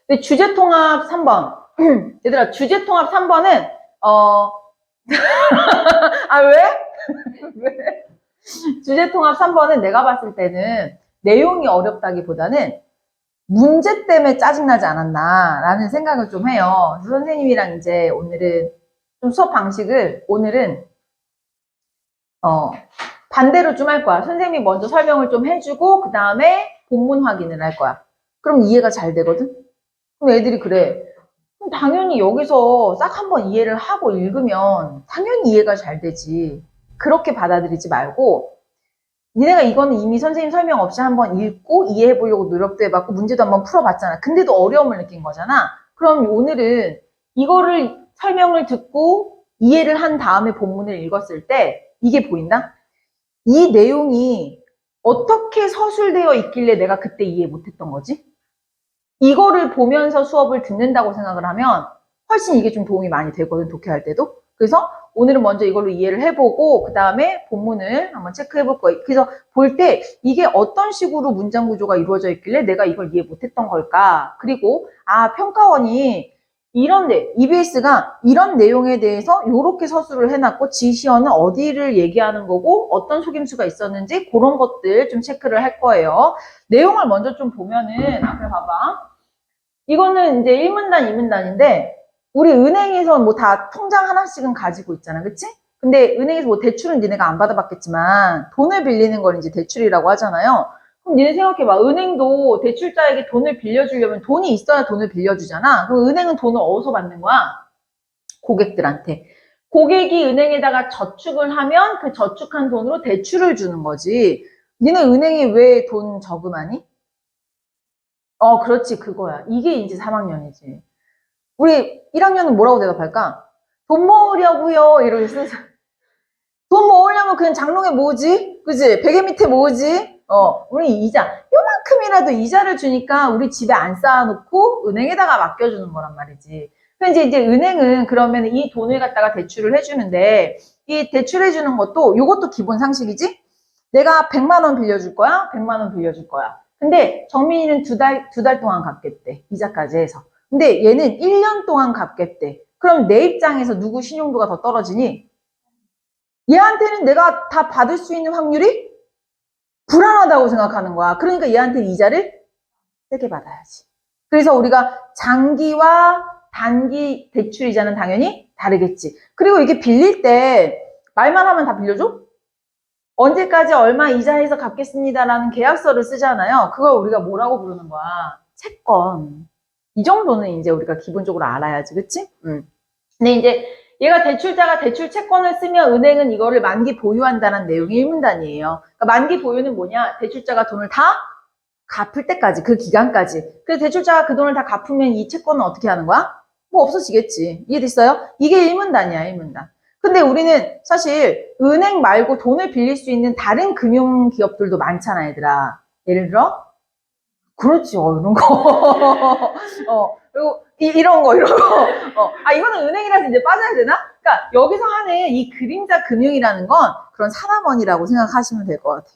근데 주제통합 3번. 얘들아, 주제통합 3번은, 아, 왜? 왜? 주제통합 3번은 내가 봤을 때는 내용이 어렵다기보다는 문제 때문에 짜증나지 않았나라는 생각을 좀 해요. 그래서 선생님이랑 이제 오늘은 좀 수업 방식을 오늘은 반대로 좀 할 거야. 선생님이 먼저 설명을 좀 해주고 그 다음에 본문 확인을 할 거야. 그럼 이해가 잘 되거든? 그럼 애들이 그래. 그럼 당연히 여기서 싹 한번 이해를 하고 읽으면 당연히 이해가 잘 되지. 그렇게 받아들이지 말고 니네가 이거는 이미 선생님 설명 없이 한번 읽고 이해해보려고 노력도 해봤고 문제도 한번 풀어봤잖아. 근데도 어려움을 느낀 거잖아. 그럼 오늘은 이거를 설명을 듣고 이해를 한 다음에 본문을 읽었을 때 이게 보인다? 이 내용이 어떻게 서술되어 있길래 내가 그때 이해 못했던 거지? 이거를 보면서 수업을 듣는다고 생각을 하면 훨씬 이게 좀 도움이 많이 되거든, 독해할 때도. 그래서 오늘은 먼저 이걸로 이해를 해보고 그 다음에 본문을 한번 체크해볼 거예요. 그래서 볼 때 이게 어떤 식으로 문장 구조가 이루어져 있길래 내가 이걸 이해 못했던 걸까? 그리고 평가원이 EBS가 이런 내용에 대해서 이렇게 서술을 해놨고 지시어는 어디를 얘기하는 거고 어떤 속임수가 있었는지 그런 것들 좀 체크를 할 거예요. 내용을 먼저 좀 보면은 앞에 봐봐. 이거는 이제 1문단, 2문단인데 우리 은행에서 뭐 다 통장 하나씩은 가지고 있잖아. 그치? 근데 은행에서 뭐 대출은 니네가 안 받아봤겠지만 돈을 빌리는 걸 이제 대출이라고 하잖아요. 그럼 니네 생각해봐. 은행도 대출자에게 돈을 빌려주려면 돈이 있어야 돈을 빌려주잖아. 그럼 은행은 돈을 어디서 받는 거야? 고객들한테. 고객이 은행에다가 저축을 하면 그 저축한 돈으로 대출을 주는 거지. 니네 은행에 왜 돈 저금하니? 그렇지. 그거야. 이게 이제 3학년이지. 우리 1학년은 뭐라고 대답할까? 돈 모으려고요. 이러고 쓰는 돈 모으려면 그냥 장롱에 모으지? 그지? 베개 밑에 모으지? 우리 이자. 요만큼이라도 이자를 주니까 우리 집에 안 쌓아놓고 은행에다가 맡겨주는 거란 말이지. 근데 이제 은행은 그러면 이 돈을 갖다가 대출을 해주는데 이 대출해주는 것도 요것도 기본 상식이지? 내가 100만 원 빌려줄 거야? 100만 원 빌려줄 거야. 근데 정민이는 두 달 동안 갚겠대. 이자까지 해서. 근데 얘는 1년 동안 갚겠대. 그럼 내 입장에서 누구 신용도가 더 떨어지니? 얘한테는 내가 다 받을 수 있는 확률이 불안하다고 생각하는 거야. 그러니까 얘한테는 이자를 세게 받아야지. 그래서 우리가 장기와 단기 대출 이자는 당연히 다르겠지. 그리고 이게 빌릴 때 말만 하면 다 빌려줘? 언제까지 얼마 이자해서 갚겠습니다라는 계약서를 쓰잖아요. 그걸 우리가 뭐라고 부르는 거야? 채권. 이 정도는 이제 우리가 기본적으로 알아야지, 그치? 근데 이제 얘가 대출자가 대출 채권을 쓰면 은행은 이거를 만기 보유한다는 내용이 1문단이에요. 그러니까 만기 보유는 뭐냐? 대출자가 돈을 다 갚을 때까지, 그 기간까지. 그래서 대출자가 그 돈을 다 갚으면 이 채권은 어떻게 하는 거야? 뭐 없어지겠지. 이해됐어요? 이게 1문단이야, 1문단. 근데 우리는 사실 은행 말고 돈을 빌릴 수 있는 다른 금융기업들도 많잖아, 얘들아. 예를 들어? 그렇죠, 이런 거. 그리고 이런 거. 이거는 은행이라서 이제 빠져야 되나? 그러니까 여기서 하는 이 그림자 금융이라는 건 그런 산업원이라고 생각하시면 될 것 같아요.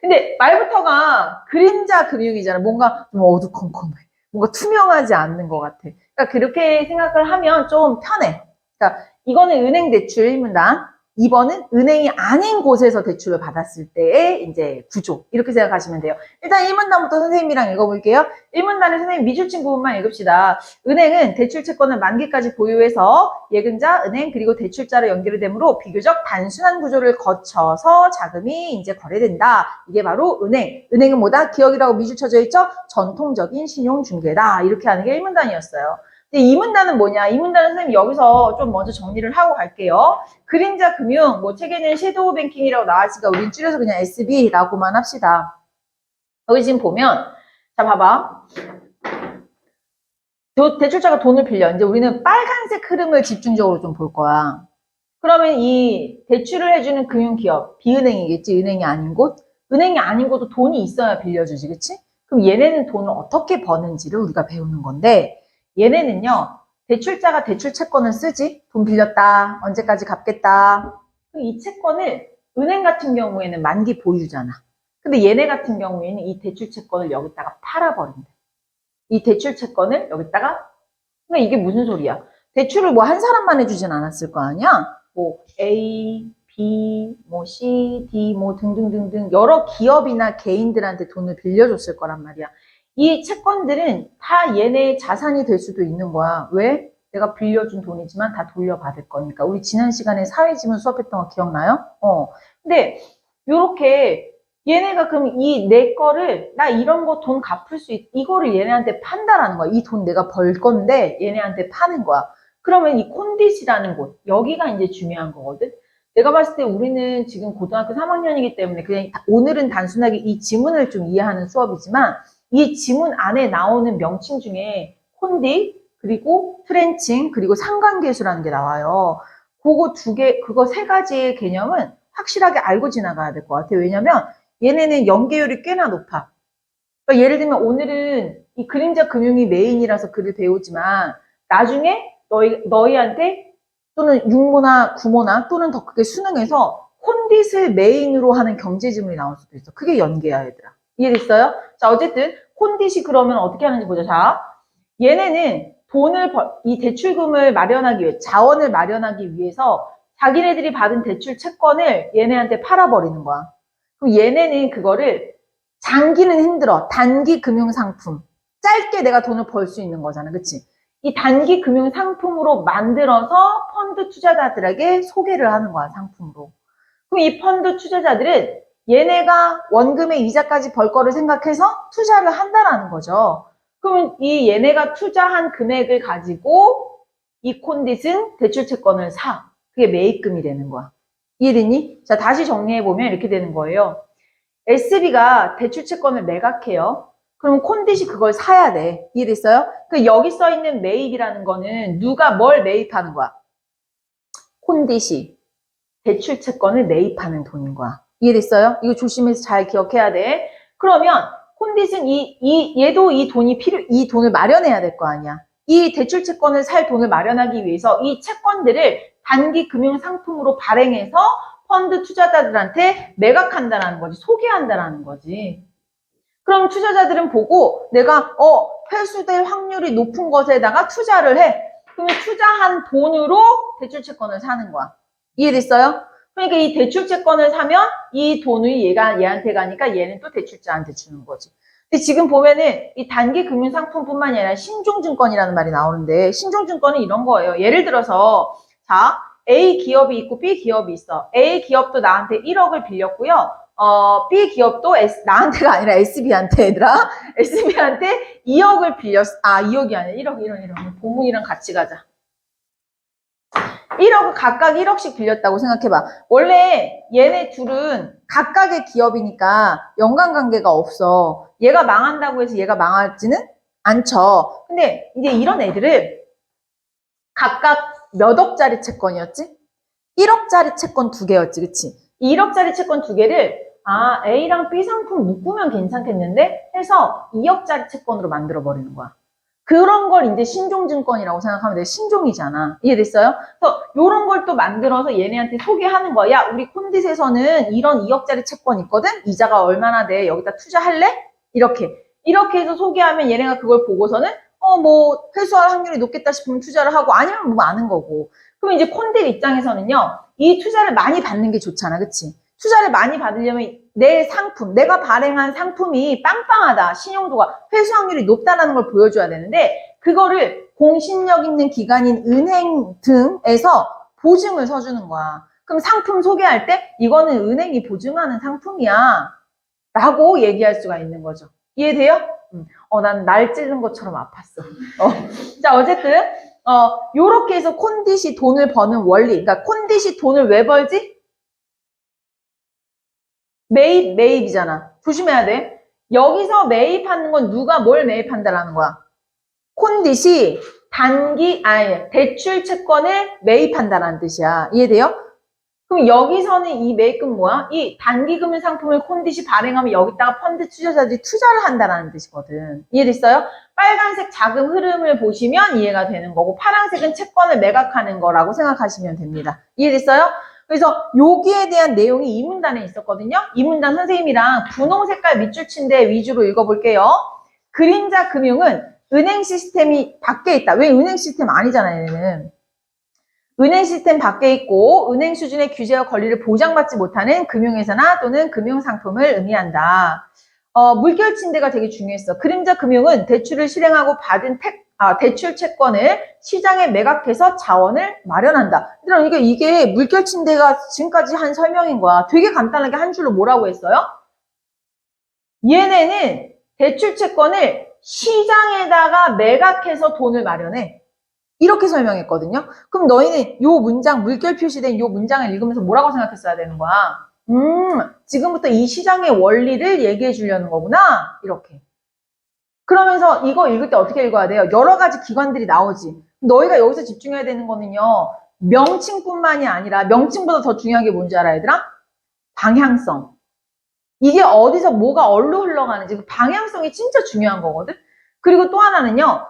근데 말부터가 그림자 금융이잖아. 뭔가 좀 어두컴컴해. 뭔가 투명하지 않는 것 같아. 그러니까 그렇게 생각을 하면 좀 편해. 그러니까 이거는 은행 대출 1문단, 2번은 은행이 아닌 곳에서 대출을 받았을 때의 이제 구조. 이렇게 생각하시면 돼요. 일단 1문단부터 선생님이랑 읽어볼게요. 1문단에 선생님 미줄친 부분만 읽읍시다. 은행은 대출 채권을 만기까지 보유해서 예금자, 은행, 그리고 대출자로 연결이 되므로 비교적 단순한 구조를 거쳐서 자금이 이제 거래된다. 이게 바로 은행. 은행은 뭐다? 기억이라고 미줄 쳐져 있죠? 전통적인 신용중개다. 이렇게 하는 게 1문단이었어요. 근데 2문단은 뭐냐? 2문단은 선생님 여기서 좀 먼저 정리를 하고 갈게요. 그림자 금융, 뭐 책에는 섀도우 뱅킹이라고 나왔으니까 우린 줄여서 그냥 SB라고만 합시다. 여기 지금 보면, 자, 봐봐. 대출자가 돈을 빌려. 이제 우리는 빨간색 흐름을 집중적으로 좀 볼 거야. 그러면 이 대출을 해주는 금융기업, 비은행이겠지? 은행이 아닌 곳? 은행이 아닌 곳도 돈이 있어야 빌려주지, 그치? 그럼 얘네는 돈을 어떻게 버는지를 우리가 배우는 건데, 얘네는요, 대출자가 대출 채권을 쓰지? 돈 빌렸다. 언제까지 갚겠다. 이 채권을 은행 같은 경우에는 만기 보유잖아. 근데 얘네 같은 경우에는 이 대출 채권을 여기다가 팔아버린대. 이 대출 채권을 여기다가, 그러니까 이게 무슨 소리야? 대출을 뭐 한 사람만 해주진 않았을 거 아니야? 뭐 A, B, 뭐 C, D, 뭐 등등등등 여러 기업이나 개인들한테 돈을 빌려줬을 거란 말이야. 이 채권들은 다 얘네의 자산이 될 수도 있는 거야. 왜? 내가 빌려준 돈이지만 다 돌려받을 거니까. 우리 지난 시간에 사회지문 수업했던 거 기억나요? 근데 요렇게 얘네가 그럼 이 내 거를 나 이런 거 돈 갚을 수 이거를 얘네한테 판다라는 거야. 이 돈 내가 벌 건데 얘네한테 파는 거야. 그러면 이 콘딧이라는 곳, 여기가 이제 중요한 거거든. 내가 봤을 때 우리는 지금 고등학교 3학년이기 때문에 그냥 오늘은 단순하게 이 지문을 좀 이해하는 수업이지만 이 지문 안에 나오는 명칭 중에 콘딧, 그리고 트렌칭, 그리고 상관계수라는 게 나와요. 그거 세 가지의 개념은 확실하게 알고 지나가야 될 것 같아요. 왜냐면 얘네는 연계율이 꽤나 높아. 그러니까 예를 들면 오늘은 이 그림자 금융이 메인이라서 글을 배우지만 나중에 너희한테 또는 육모나 구모나 또는 더 크게 수능에서 콘딧을 메인으로 하는 경제지문이 나올 수도 있어. 그게 연계야, 얘들아. 이해됐어요? 자, 어쨌든 콘딧이 그러면 어떻게 하는지 보자. 자, 얘네는 이 대출금을 마련하기 위해, 자원을 마련하기 위해서 자기네들이 받은 대출 채권을 얘네한테 팔아버리는 거야. 그럼 얘네는 그거를 장기는 힘들어. 단기 금융상품. 짧게 내가 돈을 벌 수 있는 거잖아. 그치? 이 단기 금융상품으로 만들어서 펀드 투자자들에게 소개를 하는 거야. 상품으로. 그럼 이 펀드 투자자들은 얘네가 원금의 이자까지 벌 거를 생각해서 투자를 한다라는 거죠. 그러면 이 얘네가 투자한 금액을 가지고 이 콘딧은 대출 채권을 사. 그게 매입금이 되는 거야. 이해됐니? 자, 다시 정리해보면 이렇게 되는 거예요. SB가 대출 채권을 매각해요. 그럼 콘딧이 그걸 사야 돼. 이해됐어요? 그 여기 써있는 매입이라는 거는 누가 뭘 매입하는 거야? 콘딧이 대출 채권을 매입하는 돈인 거야. 이해됐어요? 이거 조심해서 잘 기억해야 돼. 그러면 콘딧은 얘도 이 돈을 마련해야 될 거 아니야. 이 대출 채권을 살 돈을 마련하기 위해서 이 채권들을 단기 금융 상품으로 발행해서 펀드 투자자들한테 매각한다라는 거지. 소개한다라는 거지. 그럼 투자자들은 보고 내가 회수될 확률이 높은 것에다가 투자를 해. 그러면 투자한 돈으로 대출 채권을 사는 거야. 이해됐어요? 그러니까 이 대출 채권을 사면 이 돈이 얘한테 가니까 얘는 또 대출자한테 주는 거지. 근데 지금 보면은 이 단기 금융 상품뿐만이 아니라 신종증권이라는 말이 나오는데 신종증권은 이런 거예요. 예를 들어서 자, A 기업이 있고 B 기업이 있어. A 기업도 나한테 1억을 빌렸고요. B 기업도 나한테가 아니라 SB한테 얘들아. SB한테 2억을 빌렸어. 2억이 아니라 1억. 본문이랑 같이 가자. 1억을 각각 1억씩 빌렸다고 생각해봐. 원래 얘네 둘은 각각의 기업이니까 연관관계가 없어. 얘가 망한다고 해서 얘가 망할지는 않죠. 근데 이제 이런 애들을 각각 몇 억짜리 채권이었지? 1억짜리 채권 2개였지, 그치? 1억짜리 채권 2개를 A랑 B 상품 묶으면 괜찮겠는데? 해서 2억짜리 채권으로 만들어버리는 거야. 그런 걸 이제 신종증권이라고 생각하면 돼. 신종이잖아. 이해됐어요? 그래서 요런 걸 또 만들어서 얘네한테 소개하는 거야. 야, 우리 콘딧에서는 이런 2억짜리 채권 있거든? 이자가 얼마나 돼? 여기다 투자할래? 이렇게 해서 소개하면 얘네가 그걸 보고서는 뭐 회수할 확률이 높겠다 싶으면 투자를 하고 아니면 뭐 많은 거고. 그럼 이제 콘딧 입장에서는요. 이 투자를 많이 받는 게 좋잖아. 그치? 투자를 많이 받으려면 내 상품, 내가 발행한 상품이 빵빵하다. 신용도가 회수 확률이 높다는 걸 보여줘야 되는데 그거를 공신력 있는 기관인 은행 등에서 보증을 서주는 거야. 그럼 상품 소개할 때 이거는 은행이 보증하는 상품이야. 라고 얘기할 수가 있는 거죠. 이해돼요? 난 날 찌른 것처럼 아팠어. 자, 어쨌든 요렇게 해서 콘딧이 돈을 버는 원리. 그러니까 콘딧이 돈을 왜 벌지? 매입이잖아. 조심해야 돼. 여기서 매입하는 건 누가 뭘 매입한다라는 거야. 콘딧이 대출 채권을 매입한다라는 뜻이야. 이해돼요? 그럼 여기서는 이 매입금 뭐야? 이 단기금융 상품을 콘딧이 발행하면 여기다가 펀드 투자자들이 투자를 한다라는 뜻이거든. 이해됐어요? 빨간색 자금 흐름을 보시면 이해가 되는 거고 파란색은 채권을 매각하는 거라고 생각하시면 됩니다. 이해됐어요? 그래서 여기에 대한 내용이 이 문단에 있었거든요. 이 문단 선생님이랑 분홍 색깔 밑줄 친 데 위주로 읽어볼게요. 그림자 금융은 은행 시스템이 밖에 있다. 왜 은행 시스템 아니잖아요, 얘는. 은행 시스템 밖에 있고 은행 수준의 규제와 권리를 보장받지 못하는 금융회사나 또는 금융상품을 의미한다. 물결 침대가 되게 중요했어. 그림자 금융은 대출을 실행하고 받은 대출 채권을 시장에 매각해서 자원을 마련한다. 그러니까 이게 물결 침대가 지금까지 한 설명인 거야. 되게 간단하게 한 줄로 뭐라고 했어요? 얘네는 대출 채권을 시장에다가 매각해서 돈을 마련해. 이렇게 설명했거든요. 그럼 너희는 요 문장, 물결 표시된 요 문장을 읽으면서 뭐라고 생각했어야 되는 거야? 지금부터 이 시장의 원리를 얘기해 주려는 거구나. 이렇게. 그러면서 이거 읽을 때 어떻게 읽어야 돼요? 여러 가지 기관들이 나오지. 너희가 여기서 집중해야 되는 거는요. 명칭뿐만이 아니라 명칭보다 더 중요한 게 뭔지 알아, 얘들아? 방향성. 이게 어디서 뭐가 어디로 흘러가는지 그 방향성이 진짜 중요한 거거든. 그리고 또 하나는요.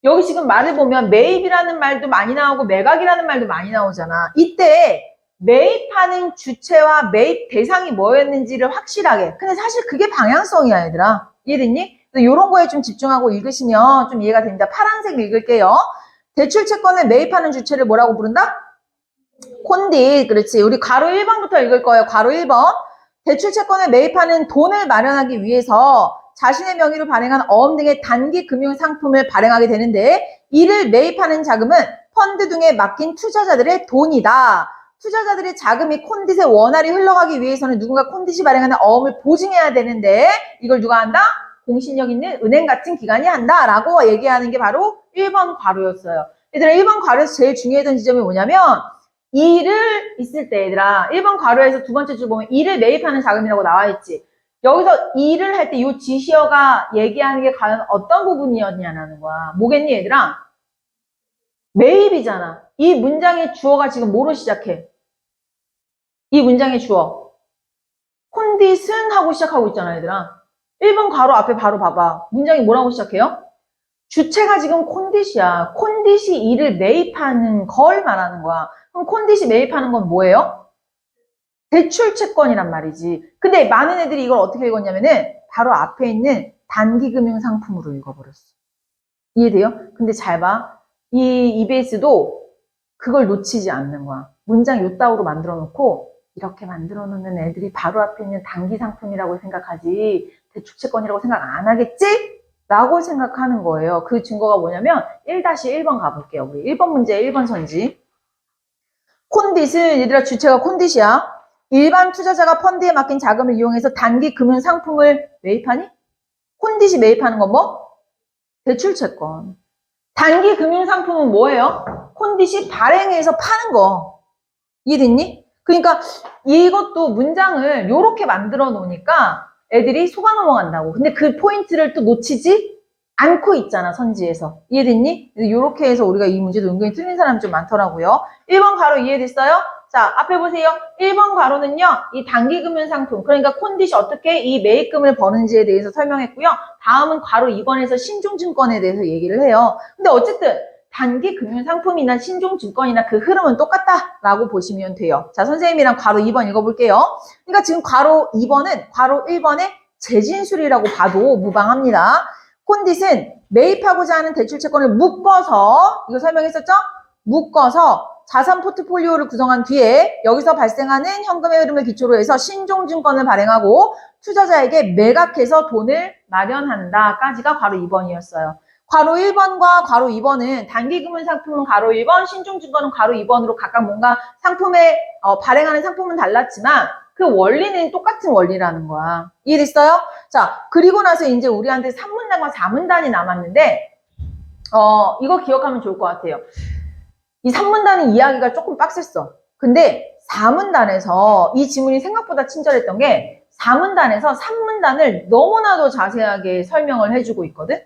여기 지금 말을 보면 매입이라는 말도 많이 나오고 매각이라는 말도 많이 나오잖아. 이때 매입하는 주체와 매입 대상이 뭐였는지를 확실하게. 근데 사실 그게 방향성이야, 얘들아. 이해됐니? 이런 거에 좀 집중하고 읽으시면 좀 이해가 됩니다. 파란색 읽을게요. 대출 채권을 매입하는 주체를 뭐라고 부른다? 콘디. 그렇지. 우리 괄호 1번부터 읽을 거예요. 괄호 1번. 대출 채권을 매입하는 돈을 마련하기 위해서 자신의 명의로 발행한 어음 등의 단기 금융 상품을 발행하게 되는데 이를 매입하는 자금은 펀드 등에 맡긴 투자자들의 돈이다. 투자자들의 자금이 콘딧에 원활히 흘러가기 위해서는 누군가 콘딧이 발행하는 어음을 보증해야 되는데 이걸 누가 한다? 공신력 있는 은행 같은 기관이 한다 라고 얘기하는 게 바로 1번 괄호였어요. 얘들아 1번 괄호에서 제일 중요했던 지점이 뭐냐면 이를 있을 때 얘들아 1번 괄호에서 두 번째 줄 보면 이를 매입하는 자금이라고 나와 있지. 여기서 일을 할 때 이 지시어가 얘기하는 게 과연 어떤 부분이었냐는 거야. 뭐겠니 얘들아? 매입이잖아. 이 문장의 주어가 지금 뭐로 시작해? 이 문장의 주어. 콘딧은 하고 시작하고 있잖아 얘들아. 1번 괄호 앞에 바로 봐봐. 문장이 뭐라고 시작해요? 주체가 지금 콘딧이야. 콘딧이 이를 매입하는 걸 말하는 거야. 그럼 콘딧이 매입하는 건 뭐예요? 대출 채권이란 말이지. 근데 많은 애들이 이걸 어떻게 읽었냐면은 바로 앞에 있는 단기금융 상품으로 읽어버렸어. 이해돼요? 근데 잘 봐. 이 EBS도 그걸 놓치지 않는 거야. 문장 요따구로 만들어 놓고 이렇게 만들어 놓는 애들이 바로 앞에 있는 단기 상품이라고 생각하지 대출 채권이라고 생각 안 하겠지? 라고 생각하는 거예요. 그 증거가 뭐냐면 1-1번 가볼게요. 우리 1번 문제 1번 선지. 콘딧은 얘들아 주체가 콘딧이야. 일반 투자자가 펀드에 맡긴 자금을 이용해서 단기 금융 상품을 매입하니? 콘딧이 매입하는 건 뭐? 대출 채권. 단기 금융 상품은 뭐예요? 콘딧이 발행해서 파는 거. 이해됐니? 그러니까 이것도 문장을 이렇게 만들어 놓으니까 애들이 속아 넘어간다고. 근데 그 포인트를 또 놓치지 않고 있잖아, 선지에서. 이해됐니? 이렇게 해서 우리가 이 문제도 은근히 틀린 사람이 좀 많더라고요. 1번 가로 이해됐어요? 자, 앞에 보세요. 1번 가로는요, 이 단기금융 상품, 그러니까 콘딧이 어떻게 이 매입금을 버는지에 대해서 설명했고요. 다음은 가로 2번에서 신종증권에 대해서 얘기를 해요. 근데 어쨌든 단기금융 상품이나 신종증권이나 그 흐름은 똑같다라고 보시면 돼요. 자, 선생님이랑 가로 2번 읽어볼게요. 그러니까 지금 가로 2번은 가로 1번의 재진술이라고 봐도 무방합니다. 콘딧은 매입하고자 하는 대출 채권을 묶어서, 이거 설명했었죠? 묶어서 자산 포트폴리오를 구성한 뒤에 여기서 발생하는 현금의 흐름을 기초로 해서 신종증권을 발행하고 투자자에게 매각해서 돈을 마련한다까지가 괄호 2번이었어요. 괄호 1번과 괄호 2번은 단기금융 상품은 괄호 1번, 신종증권은 괄호 2번으로 각각 뭔가 상품에 발행하는 상품은 달랐지만 그 원리는 똑같은 원리라는 거야. 이해됐어요? 자, 그리고 나서 이제 우리한테 3문단과 4문단이 남았는데 이거 기억하면 좋을 것 같아요. 이 3문단은 이야기가 조금 빡셌어. 근데 4문단에서 이 지문이 생각보다 친절했던 게 4문단에서 3문단을 너무나도 자세하게 설명을 해주고 있거든.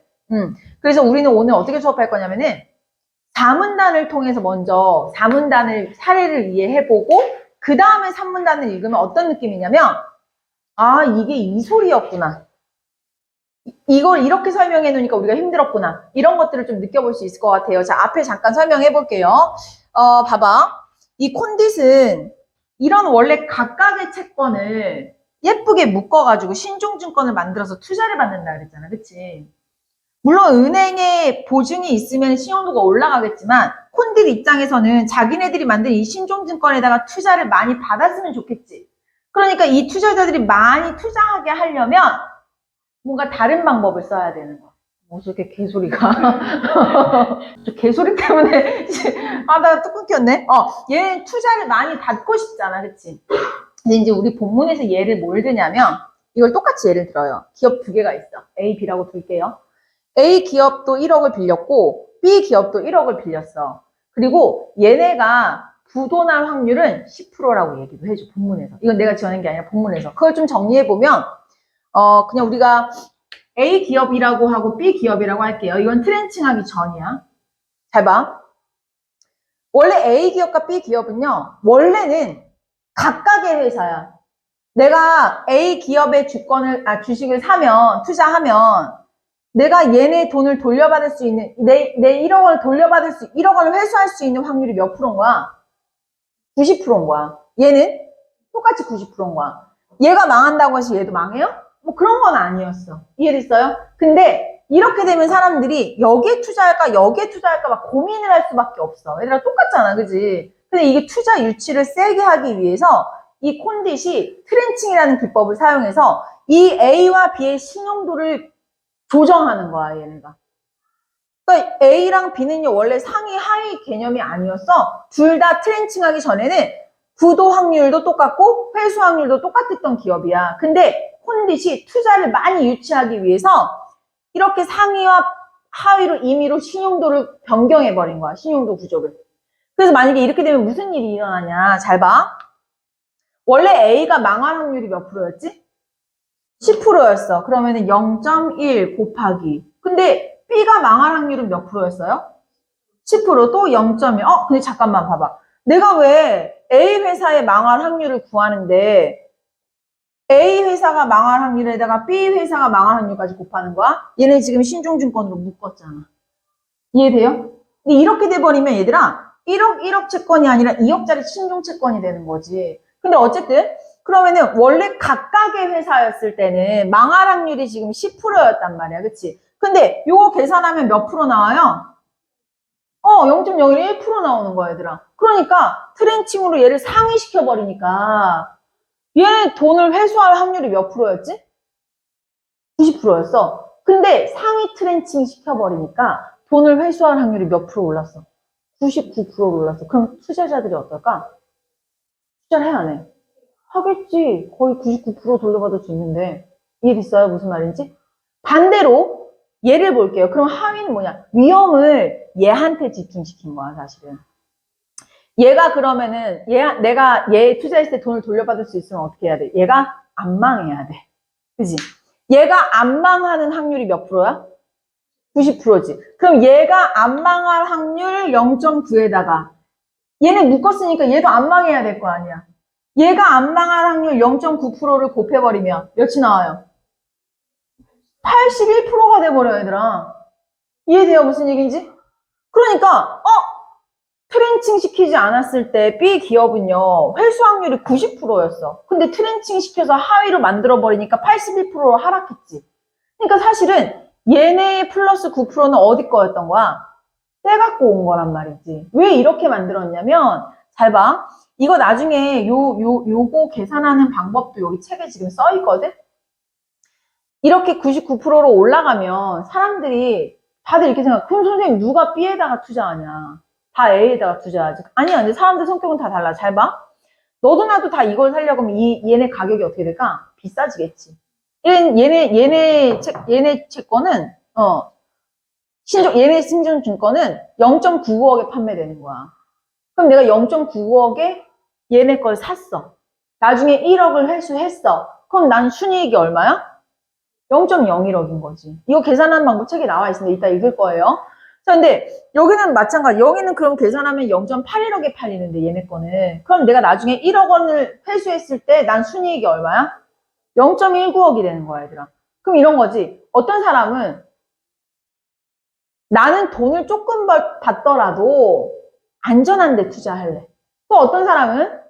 그래서 우리는 오늘 어떻게 수업할 거냐면은 4문단을 통해서 먼저 4문단을 사례를 이해해보고 그 다음에 3문단을 읽으면 어떤 느낌이냐면 아 이게 이 소리였구나. 이걸 이렇게 설명해 놓으니까 우리가 힘들었구나. 이런 것들을 좀 느껴볼 수 있을 것 같아요. 자, 앞에 잠깐 설명해 볼게요. 봐봐. 이 콘딧은 이런 원래 각각의 채권을 예쁘게 묶어가지고 신종증권을 만들어서 투자를 받는다 그랬잖아. 그치? 물론 은행에 보증이 있으면 신용도가 올라가겠지만 콘들 입장에서는 자기네들이 만든 이 신종증권에다가 투자를 많이 받았으면 좋겠지. 그러니까 이 투자자들이 많이 투자하게 하려면 뭔가 다른 방법을 써야 되는 거야. 뭐 저렇게 개소리가. 저 개소리 때문에 나 또 끊겼네. 얘는 투자를 많이 받고 싶잖아. 그치? 근데 이제 우리 본문에서 예를 뭘 드냐면 이걸 똑같이 예를 들어요. 기업 두 개가 있어. A, B라고 둘게요. A 기업도 1억을 빌렸고 B 기업도 1억을 빌렸어. 그리고 얘네가 부도날 확률은 10%라고 얘기도 해줘. 본문에서. 이건 내가 지어낸 게 아니라 본문에서. 그걸 좀 정리해보면 그냥 우리가 A 기업이라고 하고 B 기업이라고 할게요. 이건 트렌칭하기 전이야. 잘 봐. 원래 A 기업과 B 기업은요. 원래는 각각의 회사야. 내가 A 기업의 주식을 사면, 투자하면 내가 얘네 돈을 돌려받을 수 있는, 내 1억 원을 돌려받을 1억 원을 회수할 수 있는 확률이 몇 프로인 거야? 90%인 거야. 얘는 똑같이 90%인 거야. 얘가 망한다고 해서 얘도 망해요? 뭐 그런 건 아니었어. 이해됐어요? 근데 이렇게 되면 사람들이 여기에 투자할까 여기에 투자할까 막 고민을 할 수밖에 없어. 얘들아 똑같잖아. 그지? 근데 이게 투자 유치를 세게 하기 위해서 이 콘딧이 트렌칭이라는 기법을 사용해서 이 A와 B의 신용도를 조정하는 거야, 얘네가. 그러니까 A랑 B는요, 원래 상위, 하위 개념이 아니었어. 둘 다 트렌칭하기 전에는 부도 확률도 똑같고 회수 확률도 똑같았던 기업이야. 근데 콘딧이 투자를 많이 유치하기 위해서 이렇게 상위와 하위로 임의로 신용도를 변경해버린 거야, 신용도 구조를. 그래서 만약에 이렇게 되면 무슨 일이 일어나냐, 잘 봐. 원래 A가 망할 확률이 몇 프로였지? 10%였어. 그러면은 0.1 곱하기. 근데 B가 망할 확률은 몇 프로였어요? 10%, 또 0.1. 근데 잠깐만 봐봐. 내가 왜 A 회사의 망할 확률을 구하는데 A 회사가 망할 확률에다가 B 회사가 망할 확률까지 곱하는 거야? 얘네 지금 신종증권으로 묶었잖아. 이해돼요? 근데 이렇게 돼버리면 얘들아 1억 채권이 아니라 2억짜리 신종채권이 되는 거지. 근데 어쨌든 그러면은 원래 각각의 회사였을 때는 망할 확률이 지금 10%였단 말이야. 그치? 근데 요거 계산하면 몇 프로 나와요? 0.01% 나오는 거야, 얘들아. 그러니까 트렌칭으로 얘를 상위시켜버리니까 얘 돈을 회수할 확률이 몇 프로였지? 90%였어. 근데 상위 트렌칭 시켜버리니까 돈을 회수할 확률이 몇 프로 올랐어? 99%로 올랐어. 그럼 투자자들이 어떨까? 투자를 해, 안 해? 하겠지. 거의 99% 돌려받을 수 있는데. 이해됐어요? 무슨 말인지? 반대로 얘를 볼게요. 그럼 하위는 뭐냐? 위험을 얘한테 집중시킨 거야, 사실은. 얘가 그러면은 내가 얘 투자했을 때 돈을 돌려받을 수 있으면 어떻게 해야 돼? 얘가 안 망해야 돼. 그지? 얘가 안 망하는 확률이 몇 프로야? 90%지. 그럼 얘가 안 망할 확률 0.9에다가 얘는 묶었으니까 얘도 안 망해야 될 거 아니야. 얘가 안 망할 확률 0.9%를 곱해버리면 몇이 나와요? 81%가 돼버려, 얘들아. 이해돼요? 무슨 얘기인지? 그러니까 트렌칭 시키지 않았을 때 B 기업은요, 회수 확률이 90%였어. 근데 트렌칭 시켜서 하위로 만들어버리니까 81%로 하락했지. 그러니까 사실은 얘네 플러스 9%는 어디 거였던 거야? 떼갖고 온 거란 말이지. 왜 이렇게 만들었냐면, 잘 봐. 이거 나중에 요거 계산하는 방법도 여기 책에 지금 써 있거든? 이렇게 99%로 올라가면 사람들이 다들 이렇게 생각, 그럼 선생님 누가 B에다가 투자하냐? 다 A에다가 투자하지. 아니야. 근데 사람들 성격은 다 달라. 잘 봐. 너도 나도 다 이걸 살려고 하면 얘네 가격이 어떻게 될까? 비싸지겠지. 얘네 채권은, 얘네 신종증권은 0.99억에 판매되는 거야. 그럼 내가 0.99억에 얘네 걸 샀어. 나중에 1억을 회수했어. 그럼 난 순이익이 얼마야? 0.01억인 거지. 이거 계산하는 방법 책에 나와 있으니까 이따 읽을 거예요. 자, 근데 여기는 마찬가지. 여기는 그럼 계산하면 0.81억에 팔리는데 얘네 거는. 그럼 내가 나중에 1억 원을 회수했을 때 난 순이익이 얼마야? 0.19억이 되는 거야, 얘들아. 그럼 이런 거지. 어떤 사람은 나는 돈을 조금 받더라도 안전한 데 투자할래. 또 어떤 사람은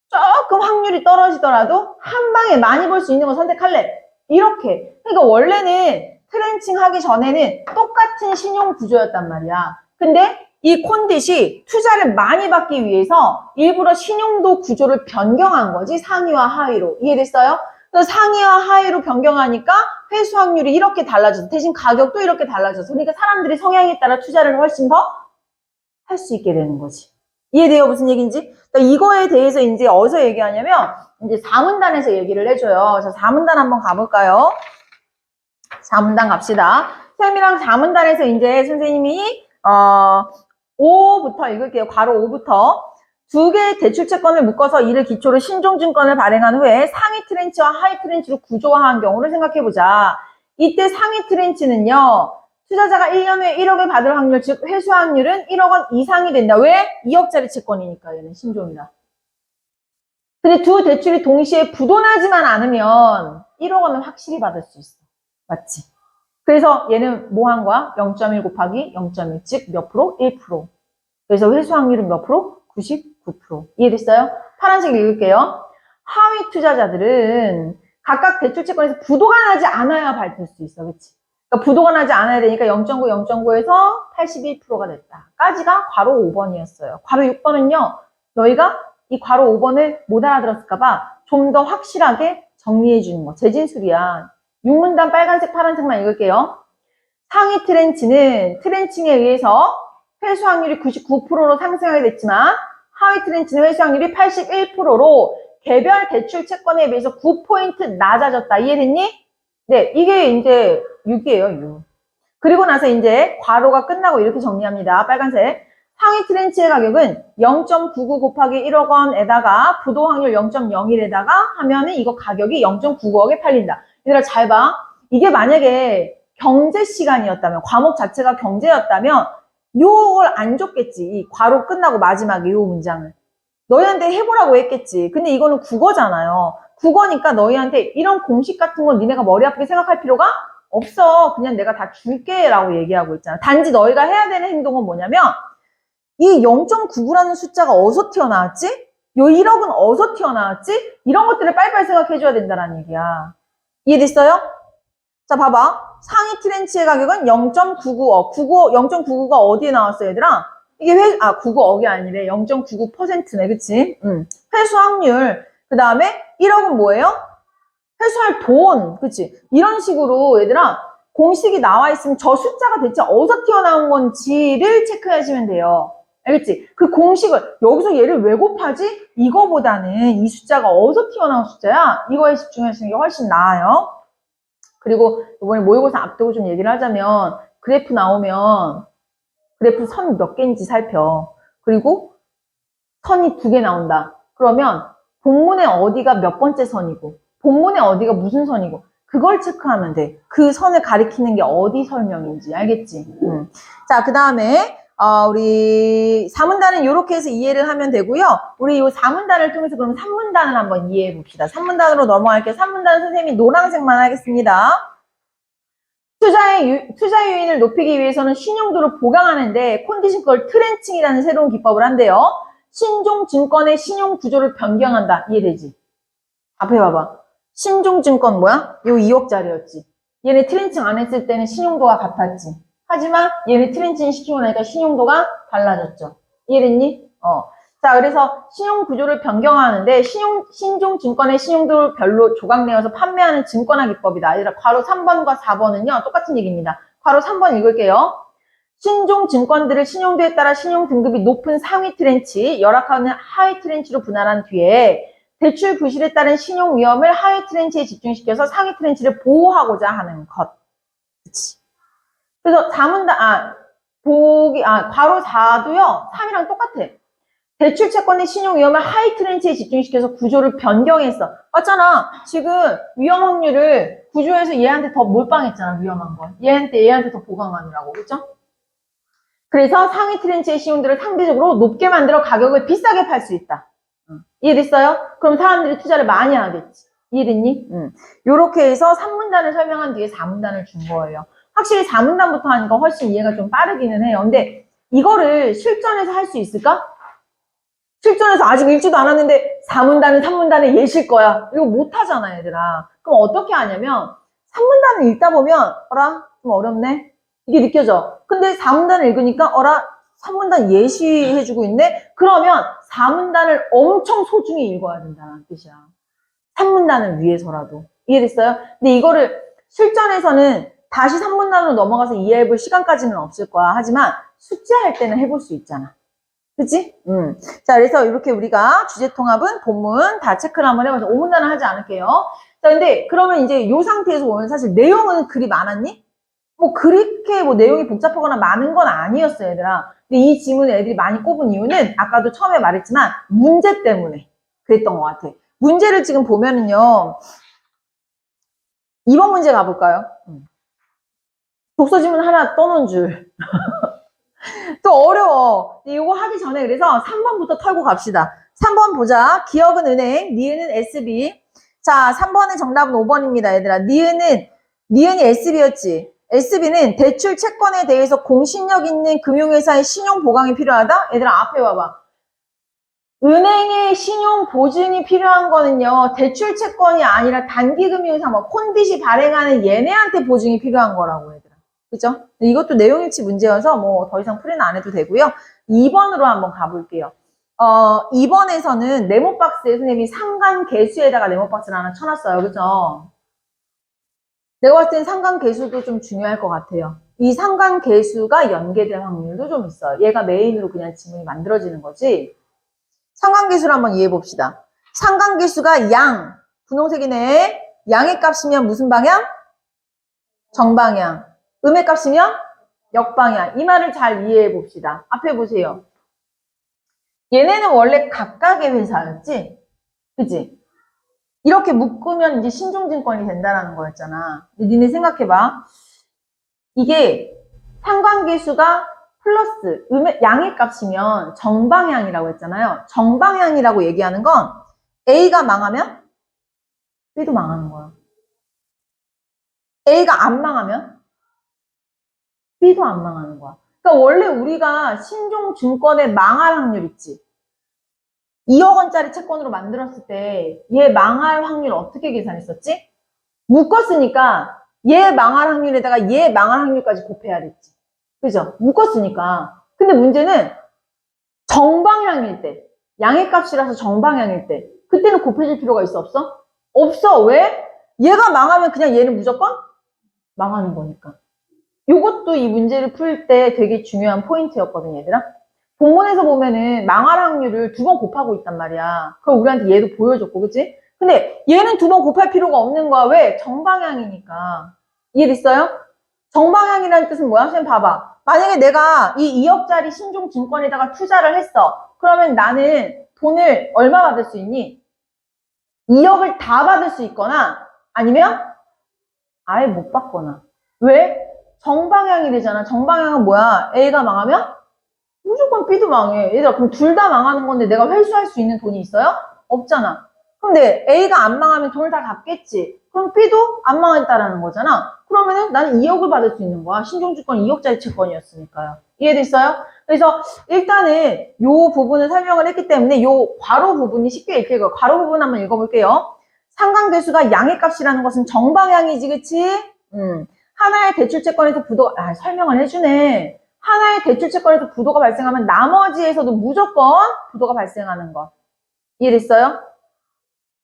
조금 확률이 떨어지더라도 한 방에 많이 벌 수 있는 거 선택할래. 이렇게. 그러니까 원래는 트렌칭 하기 전에는 똑같은 신용 구조였단 말이야. 근데 이 콘딧이 투자를 많이 받기 위해서 일부러 신용도 구조를 변경한 거지. 상위와 하위로. 이해됐어요? 그래서 상위와 하위로 변경하니까 회수 확률이 이렇게 달라져서 대신 가격도 이렇게 달라져서 그러니까 사람들이 성향에 따라 투자를 훨씬 더 할 수 있게 되는 거지. 이해돼요? 무슨 얘기인지? 그러니까 이거에 대해서 이제 어디서 얘기하냐면 이제 4문단에서 얘기를 해줘요. 자, 4문단 한번 가볼까요? 4문단 갑시다. 쌤이랑 4문단에서 이제 선생님이 5부터 읽을게요. 괄호 5부터 두 개의 대출채권을 묶어서 이를 기초로 신종증권을 발행한 후에 상위 트렌치와 하위 트렌치로 구조화한 경우를 생각해보자. 이때 상위 트렌치는요. 투자자가 1년 후에 1억을 받을 확률, 즉 회수 확률은 1억 원 이상이 된다. 왜? 2억짜리 채권이니까 얘는 신종이라. 근데 두 대출이 동시에 부도나지만 않으면 1억 원은 확실히 받을 수 있어. 맞지? 그래서 얘는 뭐 한 거야? 0.1 곱하기 0.1, 즉 몇 프로? 1%. 그래서 회수 확률은 몇 프로? 99%. 이해됐어요? 파란색 읽을게요. 하위 투자자들은 각각 대출채권에서 부도가 나지 않아야 받을 수 있어. 그치? 그러니까 부도가 나지 않아야 되니까 0.9, 0.9에서 81%가 됐다. 까지가 괄호 5번이었어요. 괄호 6번은요. 너희가 이 괄호 5번을 못 알아들었을까봐 좀 더 확실하게 정리해 주는 거. 재진술이야. 6문단 빨간색, 파란색만 읽을게요. 상위 트렌치는 트렌칭에 의해서 회수 확률이 99%로 상승하게 됐지만 하위 트렌치는 회수 확률이 81%로 개별 대출 채권에 비해서 9포인트 낮아졌다. 이해됐니? 네, 이게 이제 6이에요, 6. 그리고 나서 이제 괄호가 끝나고 이렇게 정리합니다. 빨간색. 상위 트렌치의 가격은 0.99 곱하기 1억 원에다가 부도 확률 0.01에다가 하면은 이거 가격이 0.99억에 팔린다. 얘들아 잘 봐. 이게 만약에 경제 시간이었다면, 과목 자체가 경제였다면 요걸 안 줬겠지. 이 괄호 끝나고 마지막에 요 문장을. 너희한테 해보라고 했겠지. 근데 이거는 국어잖아요. 국어니까 너희한테 이런 공식 같은 건 니네가 머리 아프게 생각할 필요가 없어. 그냥 내가 다 줄게 라고 얘기하고 있잖아. 단지 너희가 해야 되는 행동은 뭐냐면 이 0.99라는 숫자가 어디서 튀어나왔지? 요 1억은 어디서 튀어나왔지? 이런 것들을 빨리빨리 생각해줘야 된다는 얘기야. 이해됐어요? 자, 봐봐. 상위 트렌치의 가격은 0.99억. 0.99가 어디에 나왔어, 얘들아? 이게 99억이 아니래. 0.99%네, 그치? 회수 확률. 그 다음에 1억은 뭐예요? 회수할 돈. 그치? 이런 식으로, 얘들아, 공식이 나와 있으면 저 숫자가 대체 어디서 튀어나온 건지를 체크하시면 돼요. 알겠지? 그 공식을, 여기서 얘를 왜 곱하지? 이거보다는 이 숫자가 어디서 튀어나온 숫자야? 이거에 집중하시는 게 훨씬 나아요. 그리고 이번에 모의고사 앞두고 좀 얘기를 하자면 그래프 나오면 그래프 선 몇 개인지 살펴. 그리고 선이 2개 나온다. 그러면 본문에 어디가 몇 번째 선이고 본문에 어디가 무슨 선이고 그걸 체크하면 돼. 그 선을 가리키는 게 어디 설명인지 알겠지? 자, 그 다음에 우리 4문단은 이렇게 해서 이해를 하면 되고요. 우리 이 4문단을 통해서 그럼 3문단을 한번 이해해 봅시다. 3문단으로 넘어갈게요. 3문단은 선생님이 노란색만 하겠습니다. 투자 요인을 높이기 위해서는 신용도를 보강하는데 컨디션 걸 트렌칭이라는 새로운 기법을 한대요. 신종증권의 신용 구조를 변경한다. 이해되지? 앞에 봐봐. 신종증권 뭐야? 요 2억짜리였지. 얘네 트렌칭 안 했을 때는 신용도가 같았지. 하지만 얘네 트렌칭 시키고 나니까 신용도가 달라졌죠. 이해됐니? 자, 그래서 신용 구조를 변경하는데 신종증권의 신용도를 별로 조각내어서 판매하는 증권화 기법이다. 아니라 괄호 3번과 4번은요. 똑같은 얘기입니다. 괄호 3번 읽을게요. 신종증권들을 신용도에 따라 신용 등급이 높은 상위 트렌치, 열악하는 하위 트렌치로 분할한 뒤에 대출 부실에 따른 신용 위험을 하위 트렌치에 집중시켜서 상위 트렌치를 보호하고자 하는 것. 그치. 그래서 괄호 4도요. 3이랑 똑같아. 대출 채권의 신용 위험을 하위 트렌치에 집중시켜서 구조를 변경했어. 맞잖아. 지금 위험 확률을 구조에서 얘한테 더 몰빵했잖아. 위험한 건. 얘한테 더 보강하느라고. 그죠? 그래서 상위 트렌치의 신용들을 상대적으로 높게 만들어 가격을 비싸게 팔 수 있다. 이해됐어요? 그럼 사람들이 투자를 많이 하겠지. 이해됐니? 요렇게 해서 3문단을 설명한 뒤에 4문단을 준 거예요. 확실히 4문단부터 하니까 훨씬 이해가 좀 빠르기는 해요. 근데 이거를 실전에서 할 수 있을까? 실전에서 아직 읽지도 않았는데 4문단은 3문단에 예실 거야. 이거 못하잖아, 얘들아. 그럼 어떻게 하냐면 3문단을 읽다 보면 어라 좀 어렵네 이게 느껴져. 근데 4문단을 읽으니까 어라 3문단 예시해주고 있네. 그러면 4문단을 엄청 소중히 읽어야 된다는 뜻이야. 3문단을 위해서라도. 이해됐어요? 근데 이거를 실전에서는 다시 3문단으로 넘어가서 이해해볼 시간까지는 없을 거야. 하지만 숙제할 때는 해볼 수 있잖아. 그치? 자, 그래서 이렇게 우리가 주제통합은 본문 다 체크를 한번 해봐서 5문단은 하지 않을게요. 자, 근데 그러면 이제 요 상태에서 보면 사실 내용은 그리 많았니? 뭐 그렇게 뭐 내용이 복잡하거나 많은 건 아니었어, 얘들아. 근데 이 지문을 애들이 많이 꼽은 이유는 아까도 처음에 말했지만 문제 때문에 그랬던 것 같아. 문제를 지금 보면은요. 2번 문제 가볼까요? 독서 지문 하나 떠놓은 줄. 또 어려워. 이거 하기 전에 그래서 3번부터 털고 갑시다. 3번 보자. 기억은 은행, 니은은 SB. 자, 3번의 정답은 5번입니다, 얘들아. 니은이 SB였지. SB는 대출 채권에 대해서 공신력 있는 금융회사의 신용 보강이 필요하다? 얘들아, 앞에 봐봐. 은행의 신용 보증이 필요한 거는요, 대출 채권이 아니라 단기금융사, 뭐, 콘딧이 발행하는 얘네한테 보증이 필요한 거라고, 얘들아. 그죠? 이것도 내용일치 문제여서 뭐 더 이상 풀이는 안 해도 되고요. 2번으로 한번 가볼게요. 2번에서는 네모박스에 선생님이 상관계수에다가 네모박스를 하나 쳐놨어요. 그죠? 내가 봤을 땐 상관계수도 좀 중요할 것 같아요. 이 상관계수가 연계될 확률도 좀 있어요. 얘가 메인으로 그냥 지문이 만들어지는 거지. 상관계수를 한번 이해해 봅시다. 상관계수가 양, 분홍색이네. 양의 값이면 무슨 방향? 정방향. 음의 값이면 역방향. 이 말을 잘 이해해 봅시다. 앞에 보세요. 얘네는 원래 각각의 회사였지? 그치? 이렇게 묶으면 이제 신종증권이 된다는 거였잖아. 니네 생각해봐. 이게 상관계수가 플러스 양의 값이면 정방향이라고 했잖아요. 정방향이라고 얘기하는 건 A가 망하면 B도 망하는 거야. A가 안 망하면 B도 안 망하는 거야. 그러니까 원래 우리가 신종증권의 망할 확률 있지. 2억 원짜리 채권으로 만들었을 때 얘 망할 확률 어떻게 계산했었지? 묶었으니까 얘 망할 확률에다가 얘 망할 확률까지 곱해야 됐지. 그죠? 묶었으니까. 근데 문제는 정방향일 때, 양의 값이라서 정방향일 때 그때는 곱해줄 필요가 있어 없어? 없어. 왜? 얘가 망하면 그냥 얘는 무조건 망하는 거니까. 요것도 이 문제를 풀 때 되게 중요한 포인트였거든, 얘들아. 본문에서 보면은 망할 확률을 2번 곱하고 있단 말이야. 그럼 우리한테 얘도 보여줬고, 그치? 근데 얘는 2번 곱할 필요가 없는 거야. 왜? 정방향이니까. 이해됐어요? 정방향이라는 뜻은 뭐야? 선생님 봐봐. 만약에 내가 이 2억짜리 신종증권에다가 투자를 했어. 그러면 나는 돈을 얼마 받을 수 있니? 2억을 다 받을 수 있거나 아니면 아예 못 받거나. 왜? 정방향이 되잖아. 정방향은 뭐야? A가 망하면 무조건 B도 망해. 얘들아, 그럼 둘 다 망하는 건데 내가 회수할 수 있는 돈이 있어요? 없잖아. 근데 A가 안 망하면 돈을 다 갚겠지. 그럼 B도 안 망했다라는 거잖아. 그러면은 나는 2억을 받을 수 있는 거야. 신종증권 2억짜리 채권이었으니까요. 이해됐어요? 그래서 일단은 요 부분을 설명을 했기 때문에 요 괄호 부분이 쉽게 읽힐 거예요. 괄호 부분 한번 읽어볼게요. 상관계수가 양의 값이라는 것은 정방향이지, 그치? 하나의 대출채권에서 부도가, 설명을 해주네. 하나의 대출채권에서 부도가 발생하면 나머지에서도 무조건 부도가 발생하는 것. 이해됐어요?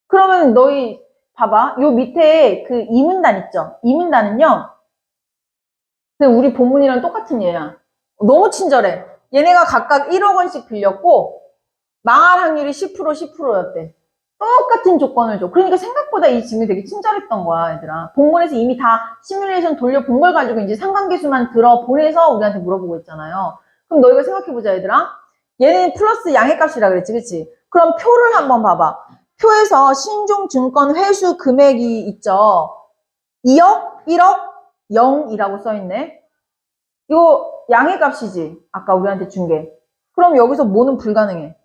그러면 너희 봐봐. 요 밑에 그 이문단 있죠? 이문단은요. 우리 본문이랑 똑같은 얘야. 너무 친절해. 얘네가 각각 1억 원씩 빌렸고 망할 확률이 10% 10%였대. 똑같은 조건을 줘. 그러니까 생각보다 이 지문이 되게 친절했던 거야, 얘들아. 본문에서 이미 다 시뮬레이션 돌려본 걸 가지고 이제 상관계수만 들어보내서 우리한테 물어보고 있잖아요. 그럼 너희가 생각해보자, 얘들아. 얘는 플러스 양의 값이라 그랬지, 그치? 그럼 표를 한번 봐봐. 표에서 신종증권 회수 금액이 있죠. 2억, 1억, 0이라고 써있네. 이거 양의 값이지. 아까 우리한테 준 게. 그럼 여기서 뭐는 불가능해?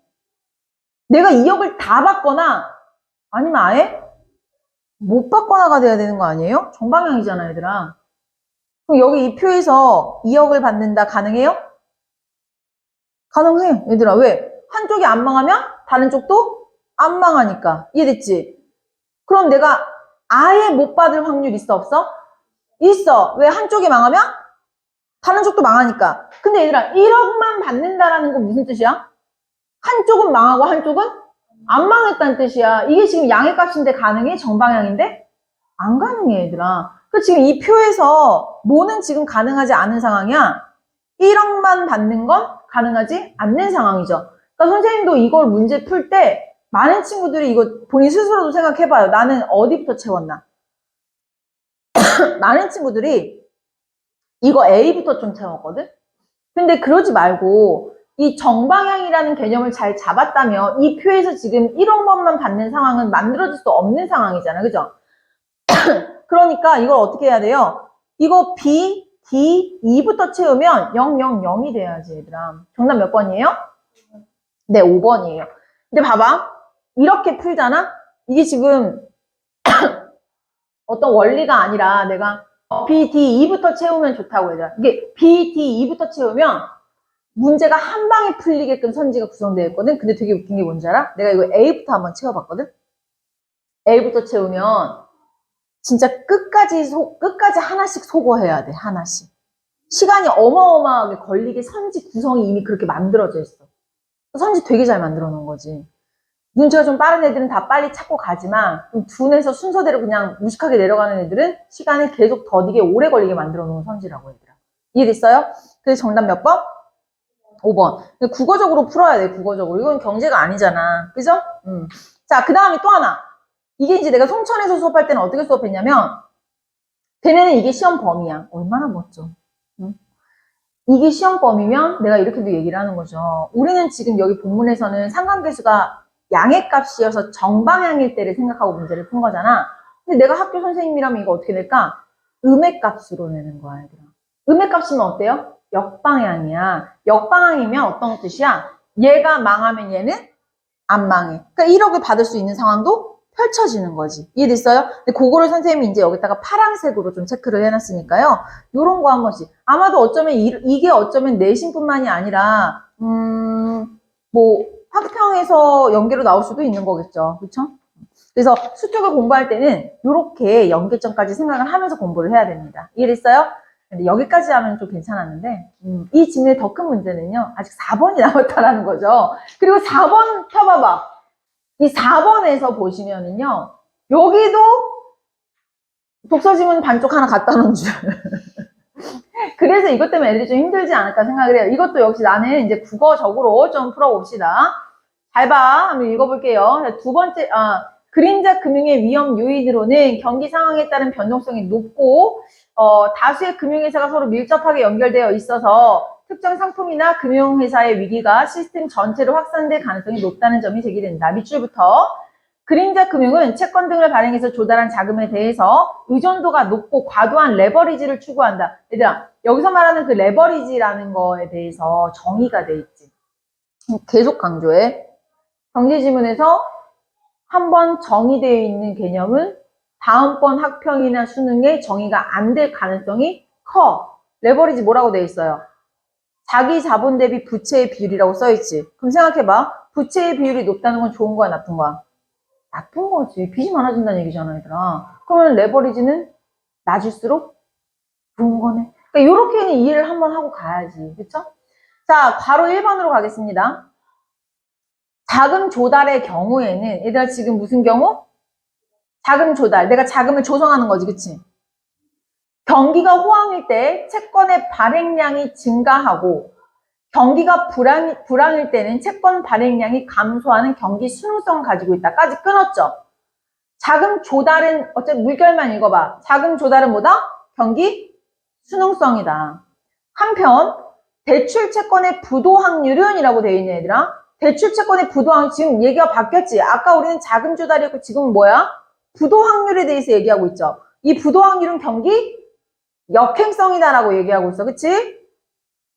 내가 2억을 다 받거나 아니면 아예 못 받거나가 돼야 되는 거 아니에요? 정방향이잖아, 얘들아. 그럼 여기 이 표에서 2억을 받는다 가능해요? 가능해, 얘들아. 왜? 한쪽이 안 망하면 다른 쪽도 안 망하니까. 이해됐지? 그럼 내가 아예 못 받을 확률 있어, 없어? 있어. 왜? 한쪽이 망하면 다른 쪽도 망하니까. 근데 얘들아, 1억만 받는다라는 건 무슨 뜻이야? 한쪽은 망하고 한쪽은 안 망했다는 뜻이야. 이게 지금 양의 값인데 가능해? 정방향인데? 안 가능해, 얘들아. 그 지금 이 표에서 뭐는 지금 가능하지 않은 상황이야? 1억만 받는 건 가능하지 않는 상황이죠. 그러니까 선생님도 이걸 문제 풀 때 많은 친구들이 이거 본인 스스로도 생각해봐요. 나는 어디부터 채웠나? 많은 친구들이 이거 A부터 좀 채웠거든? 근데 그러지 말고 이 정방향이라는 개념을 잘 잡았다면 이 표에서 지금 1억만만 받는 상황은 만들어질 수 없는 상황이잖아. 그죠? 그러니까 이걸 어떻게 해야 돼요? 이거 B, D, E부터 채우면 0, 0, 0이 돼야지, 얘들아. 정답 몇 번이에요? 네, 5번이에요. 근데 봐봐. 이렇게 풀잖아? 이게 지금 어떤 원리가 아니라 내가 B, D, E부터 채우면 좋다고 얘들아. 이게 B, D, E부터 채우면 문제가 한 방에 풀리게끔 선지가 구성되어 있거든. 근데 되게 웃긴 게 뭔지 알아? 내가 이거 A부터 한번 채워봤거든. A부터 채우면 진짜 끝까지 하나씩 소거해야 돼. 하나씩. 시간이 어마어마하게 걸리게 선지 구성이 이미 그렇게 만들어져 있어. 선지 되게 잘 만들어 놓은 거지. 눈치가 좀 빠른 애들은 다 빨리 찾고 가지만 좀 둔해서 순서대로 그냥 무식하게 내려가는 애들은 시간을 계속 더디게 오래 걸리게 만들어 놓은 선지라고 얘들아. 이해됐어요? 그래서 정답 몇 번? 5번. 국어적으로 풀어야 돼, 국어적으로. 이건 경제가 아니잖아. 그죠? 자, 그 다음에 또 하나. 이게 이제 내가 송천에서 수업할 때는 어떻게 수업했냐면, 걔네는 이게 시험 범위야. 얼마나 멋져. 응? 이게 시험 범위면 내가 이렇게도 얘기를 하는 거죠. 우리는 지금 여기 본문에서는 상관계수가 양의 값이어서 정방향일 때를 생각하고 문제를 푼 거잖아. 근데 내가 학교 선생님이라면 이거 어떻게 낼까? 음의 값으로 내는 거야, 얘들아. 음의 값이면 어때요? 역방향이야. 역방향이면 어떤 뜻이야? 얘가 망하면 얘는 안 망해. 그러니까 1억을 받을 수 있는 상황도 펼쳐지는 거지. 이해됐어요? 근데 그거를 선생님이 이제 여기다가 파란색으로 좀 체크를 해놨으니까요. 요런 거 한 번씩. 아마도 어쩌면 이게 어쩌면 내신뿐만이 아니라 뭐 학평에서 연계로 나올 수도 있는 거겠죠. 그렇죠? 그래서 수특을 공부할 때는 이렇게 연계점까지 생각을 하면서 공부를 해야 됩니다. 이해됐어요? 근데 여기까지 하면 좀 괜찮았는데 이 질문의 더 큰 문제는요. 아직 4번이 남았다라는 거죠. 그리고 4번 펴봐봐. 이 4번에서 보시면은요. 여기도 독서지문 반쪽 하나 갖다 놓은 줄. 그래서 이것 때문에 애들이 좀 힘들지 않을까 생각을 해요. 이것도 역시 나는 이제 국어적으로 좀 풀어봅시다. 잘 봐. 한번 읽어볼게요. 두 번째, 그림자 금융의 위험 요인으로는 경기 상황에 따른 변동성이 높고 다수의 금융회사가 서로 밀접하게 연결되어 있어서 특정 상품이나 금융회사의 위기가 시스템 전체로 확산될 가능성이 높다는 점이 제기된다. 밑줄부터 그림자 금융은 채권 등을 발행해서 조달한 자금에 대해서 의존도가 높고 과도한 레버리지를 추구한다. 얘들아, 여기서 말하는 그 레버리지라는 거에 대해서 정의가 돼 있지. 계속 강조해. 경제지문에서 한번 정의되어 있는 개념은 다음번 학평이나 수능에 정의가 안 될 가능성이 커. 레버리지 뭐라고 되어 있어요? 자기 자본 대비 부채의 비율이라고 써있지. 그럼 생각해봐. 부채의 비율이 높다는 건 좋은 거야, 나쁜 거야? 나쁜 거지. 빚이 많아진다는 얘기잖아, 얘들아. 그러면 레버리지는 낮을수록 좋은 거네. 그러니까 이렇게는 이해를 한번 하고 가야지. 그쵸? 자, 바로 1번으로 가겠습니다. 자금 조달의 경우에는, 얘들아 지금 무슨 경우? 자금 조달. 내가 자금을 조성하는 거지, 그치? 경기가 호황일 때 채권의 발행량이 증가하고 경기가 불황일 때는 채권 발행량이 감소하는 경기 순응성을 가지고 있다까지 끊었죠. 자금 조달은 어쨌든 물결만 읽어봐. 자금 조달은 뭐다? 경기 순응성이다. 한편 대출 채권의 부도 확률은 이라고 되어 있네, 얘들아. 대출 채권의 부도 확률 지금 얘기가 바뀌었지. 아까 우리는 자금 조달이었고 지금은 뭐야? 부도 확률에 대해서 얘기하고 있죠. 이 부도 확률은 경기 역행성이다라고 얘기하고 있어. 그치?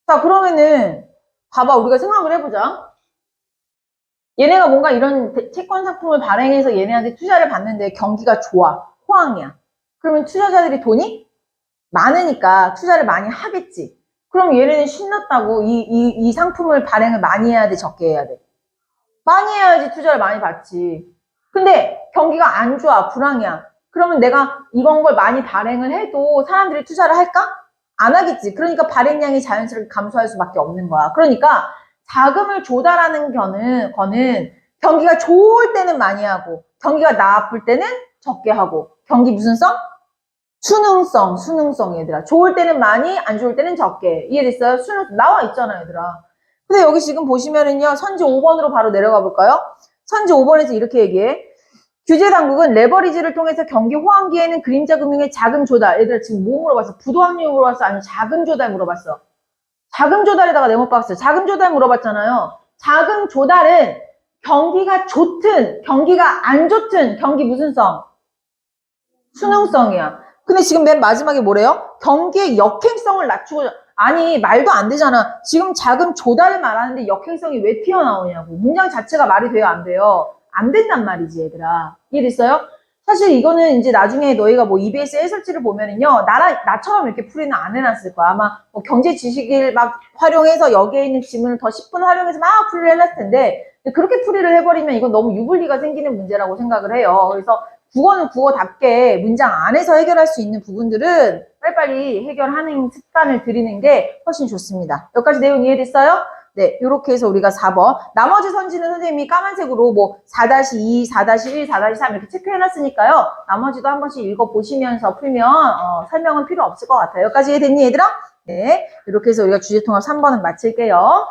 자, 그러면은 봐봐. 우리가 생각을 해보자. 얘네가 뭔가 이런 채권 상품을 발행해서 얘네한테 투자를 받는데 경기가 좋아. 호황이야. 그러면 투자자들이 돈이 많으니까 투자를 많이 하겠지. 그럼 얘네는 신났다고 이 상품을 발행을 많이 해야 돼? 적게 해야 돼? 많이 해야지 투자를 많이 받지. 근데 경기가 안 좋아. 불황이야. 그러면 내가 이런 걸 많이 발행을 해도 사람들이 투자를 할까? 안 하겠지. 그러니까 발행량이 자연스럽게 감소할 수밖에 없는 거야. 그러니까 자금을 조달하는 거는 경기가 좋을 때는 많이 하고 경기가 나쁠 때는 적게 하고 경기 무슨 성? 수능성 얘들아. 좋을 때는 많이, 안 좋을 때는 적게. 이해됐어요? 수능 나와 있잖아 얘들아. 근데 여기 지금 보시면은요, 선지 5번으로 바로 내려가 볼까요? 선지 5번에서 이렇게 얘기해. 규제 당국은 레버리지를 통해서 경기 호황기에는 그림자 금융의 자금 조달. 얘들아 지금 뭐 물어봤어? 부도 확률 물어봤어? 아니면 자금 조달 물어봤어? 자금 조달에다가 네모 박스. 자금 조달 물어봤잖아요. 자금 조달은 경기가 좋든 경기가 안 좋든 경기 무슨 성? 수능성이야. 근데 지금 맨 마지막에 뭐래요? 경기의 역행성을 낮추고 아니 말도 안 되잖아. 지금 자금 조달을 말하는데 역행성이 왜 튀어나오냐고. 문장 자체가 말이 돼요 안 돼요? 안 된단 말이지 얘들아. 이해됐어요? 사실 이거는 이제 나중에 너희가 뭐 EBS 해설지를 보면은요 나처럼 이렇게 풀이는 안 해놨을 거야. 아마 뭐 경제 지식을 막 활용해서 여기에 있는 지문을 더 10분 활용해서 막 풀이를 해놨을 텐데 그렇게 풀이를 해버리면 이건 너무 유불리가 생기는 문제라고 생각을 해요. 그래서 국어는 국어답게 문장 안에서 해결할 수 있는 부분들은 빨리빨리 해결하는 습관을 들이는 게 훨씬 좋습니다. 여기까지 내용 이해됐어요? 네, 이렇게 해서 우리가 4번. 나머지 선지는 선생님이 까만색으로 뭐 4-2, 4-1, 4-3 이렇게 체크해놨으니까요. 나머지도 한 번씩 읽어보시면서 풀면 설명은 필요 없을 것 같아요. 여기까지 이해됐니 얘들아? 네, 이렇게 해서 우리가 주제통합 3번은 마칠게요.